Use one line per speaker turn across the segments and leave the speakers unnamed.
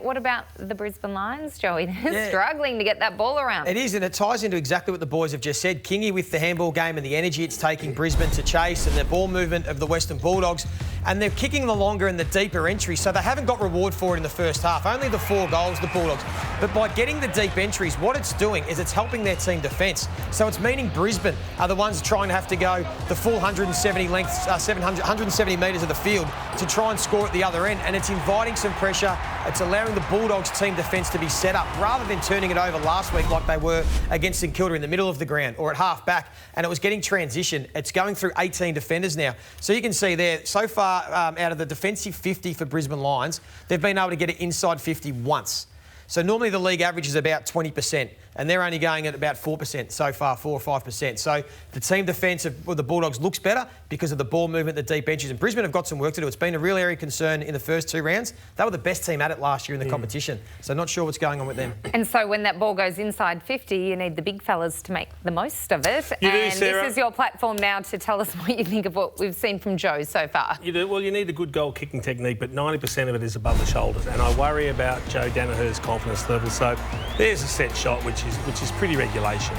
what about the Brisbane Lions, Joey? They're struggling to get that ball around.
It is, and it ties into exactly what the boys have just said. Kingy with the handball game and the energy it's taking Brisbane to chase, and the ball movement of the Western Bulldogs. And they're kicking the longer and the deeper entries, so they haven't got reward for it in the first half. Only the 4 goals, the Bulldogs. But by getting the deep entries, what it's doing is it's helping their team defence. So it's meaning Brisbane are the ones trying to have to go the full 170 metres of the field to try and score at the other end. And it's inviting some pressure. It's allowing the Bulldogs team defence to be set up rather than turning it over last week like they were against St Kilda in the middle of the ground or at half back. And it was getting transition. It's going through 18 defenders now. So you can see there, so far out of the defensive 50 for Brisbane Lions, they've been able to get it inside 50 once. So normally the league average is about 20%, and they're only going at about 4% so far, 4 or 5%. So the team defence of the Bulldogs looks better because of the ball movement, the deep edges. And Brisbane have got some work to do. It's been a real area of concern in the first 2 rounds. They were the best team at it last year in the competition. So not sure what's going on with them.
And so when that ball goes inside 50, you need the big fellas to make the most of it.
You do, Sarah.
This is your platform now to tell us what you think of what we've seen from Joe so far.
You do. Well, you need a good goal kicking technique, but 90% of it is above the shoulders. And I worry about Joe Daniher's confidence level. So there's a set shot, which is pretty regulation,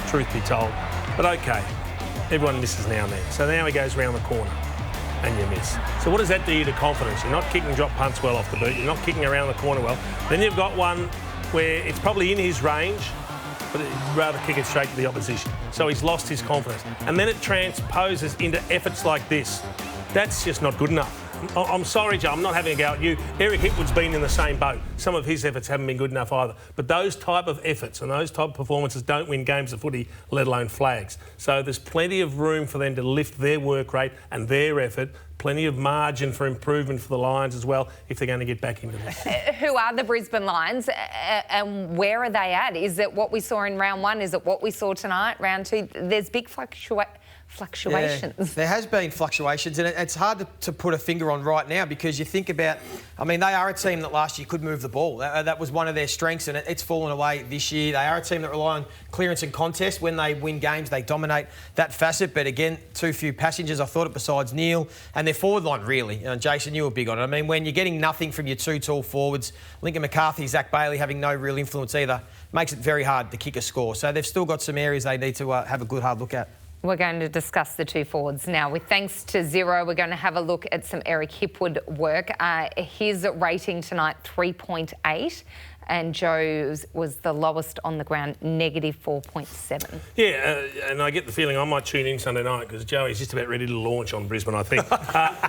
truth be told. But OK, everyone misses now and then. So now he goes round the corner and you miss. So what does that do to confidence? You're not kicking drop punts well off the boot. You're not kicking around the corner well. Then you've got one where it's probably in his range, but he'd rather kick it straight to the opposition. So he's lost his confidence. And then it transposes into efforts like this. That's just not good enough. I'm sorry, Joe, I'm not having a go at you. Eric Hipwood's been in the same boat. Some of his efforts haven't been good enough either. But those type of efforts and those type of performances don't win games of footy, let alone flags. So there's plenty of room for them to lift their work rate and their effort. Plenty of margin for improvement for the Lions as well if they're going to get back into this.
Who are the Brisbane Lions and where are they at? Is it what we saw in round 1? Is it what we saw tonight, round 2? There's big fluctuations.
Yeah, there has been fluctuations, and it's hard to put a finger on right now because you think about, I mean, they are a team that last year could move the ball. That was one of their strengths, and it's fallen away this year. They are a team that rely on clearance and contest. When they win games, they dominate that facet, but again, too few passengers. I thought it besides Neil, and their forward line really. Jason, you were big on it. I mean, when you're getting nothing from your 2 tall forwards, Lincoln McCarthy, Zach Bailey having no real influence either, makes it very hard to kick a score. So they've still got some areas they need to have a good hard look at.
We're going to discuss the 2 forwards now. With thanks to Zero, we're going to have a look at some Eric Hipwood work. His rating tonight, 3.8. And Joe's was the lowest on the ground, -4.7.
Yeah, and I get the feeling I might tune in Sunday night because Joey's just about ready to launch on Brisbane, I think.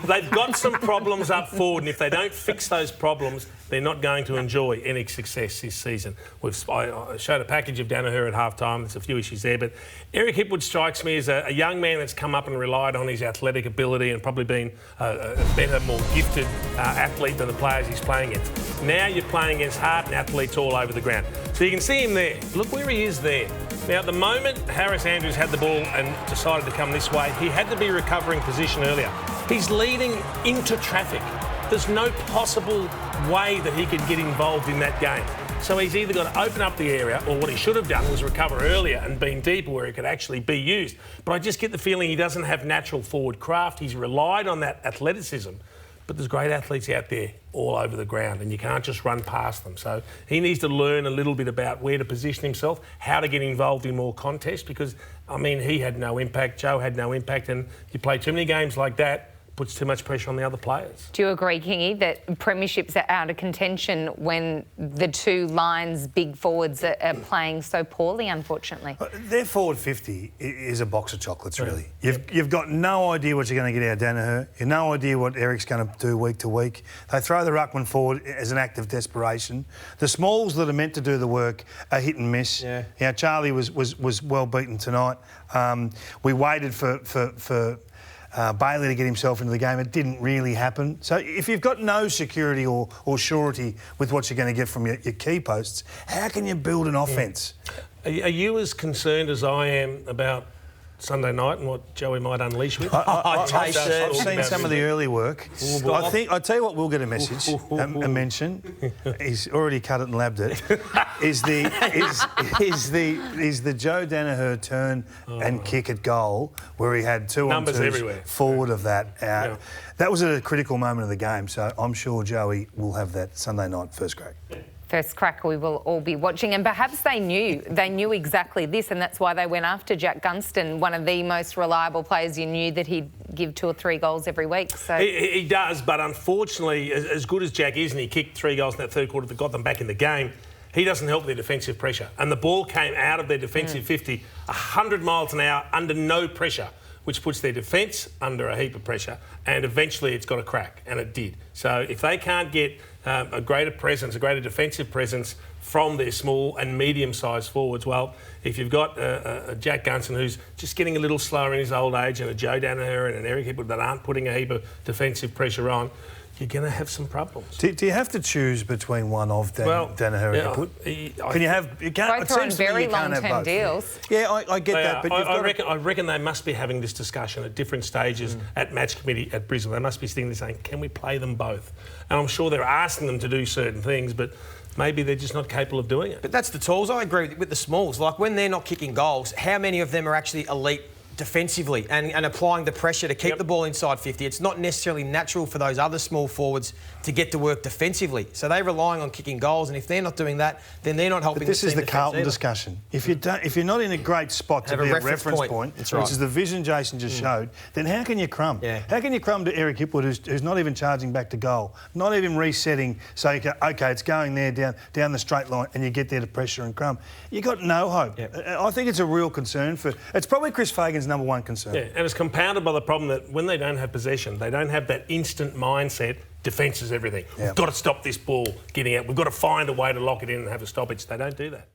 They've got some problems up forward, and if they don't fix those problems, they're not going to enjoy any success this season. I showed a package of Daniher at half-time. There's a few issues there, but Eric Hipwood strikes me as a young man that's come up and relied on his athletic ability and probably been a better, more gifted athlete than the players he's playing against. Now you're playing against hardened athletes all over the ground. So you can see him there. Look where he is there. Now, at the moment Harris Andrews had the ball and decided to come this way, he had to be recovering position earlier. He's leading into traffic. There's no possible way that he could get involved in that game. So he's either got to open up the area, or what he should have done was recover earlier and been deeper where he could actually be used. But I just get the feeling he doesn't have natural forward craft. He's relied on that athleticism. But there's great athletes out there all over the ground and you can't just run past them. So he needs to learn a little bit about where to position himself, how to get involved in more contests because, I mean, he had no impact, Joe had no impact, and you play too many games like that, puts too much pressure on the other players.
Do you agree, Kingy, that premierships are out of contention when the 2 Lions big forwards are playing so poorly, unfortunately?
Their forward 50 is a box of chocolates, really. You've got no idea what you're going to get out of Daniher. You've no idea what Eric's going to do week to week. They throw the ruckman forward as an act of desperation. The smalls that are meant to do the work are hit and miss. Yeah, Charlie was well beaten tonight. We waited for Bailey to get himself into the game. It didn't really happen. So if you've got no security or surety with what you're going to get from your key posts, how can you build an offence?
Are you as concerned as I am about Sunday night and what Joey might unleash with.
I've seen some of the early work. I tell you what, we'll get a message, a mention. He's already cut it and labbed it. Is the Joe Danaher turn and kick at goal where he had two
numbers
on
everywhere
forward of that. That was a critical moment of the game, so I'm sure Joey will have that Sunday night first crack.
First crack we will all be watching, and perhaps they knew exactly this, and that's why they went after Jack Gunston, one of the most reliable players. You knew that he'd give 2 or 3 goals every week. So
he does, but unfortunately, as good as Jack is, and he kicked 3 goals in that third quarter that got them back in the game, he doesn't help their defensive pressure. And the ball came out of their defensive 50 100 miles an hour under no pressure, which puts their defence under a heap of pressure, and eventually it's got a crack, and it did. So if they can't get a greater presence, a greater defensive presence from their small and medium-sized forwards, well, if you've got a Jack Gunston who's just getting a little slower in his old age, and a Joe Danaher and an Eric Hipwood that aren't putting a heap of defensive pressure on, you're going to have some problems.
Do you have to choose between one of Danaher and Hipwood? Can you have? You can't.
both are on very long-term deals.
Yeah, I get that. But
I reckon they must be having this discussion at different stages at match committee at Brisbane. They must be sitting there saying, "Can we play them both?" And I'm sure they're asking them to do certain things, but maybe they're just not capable of doing it.
But that's the tools. I agree with the smalls. Like, when they're not kicking goals, how many of them are actually elite defensively and applying the pressure to keep the ball inside 50? It's not necessarily natural for those other small forwards to get to work defensively. So they're relying on kicking goals, and if they're not doing that, then they're not helping.
But this is the Carlton discussion. If you're not in a great spot to be a reference point, which is the vision Jason just showed, then how can you crumb?
Yeah.
How can you crumb to Eric Hipwood, who's not even charging back to goal, not even resetting, so you go, OK, it's going there down the straight line, and you get there to pressure and crumb? You've got no hope.
Yep.
I think it's a real concern it's probably Chris Fagan's number one concern.
Yeah, and it's compounded by the problem that when they don't have possession, they don't have that instant mindset, defence is everything. We've got to stop this ball getting out. We've got to find a way to lock it in and have a stoppage. They don't do that.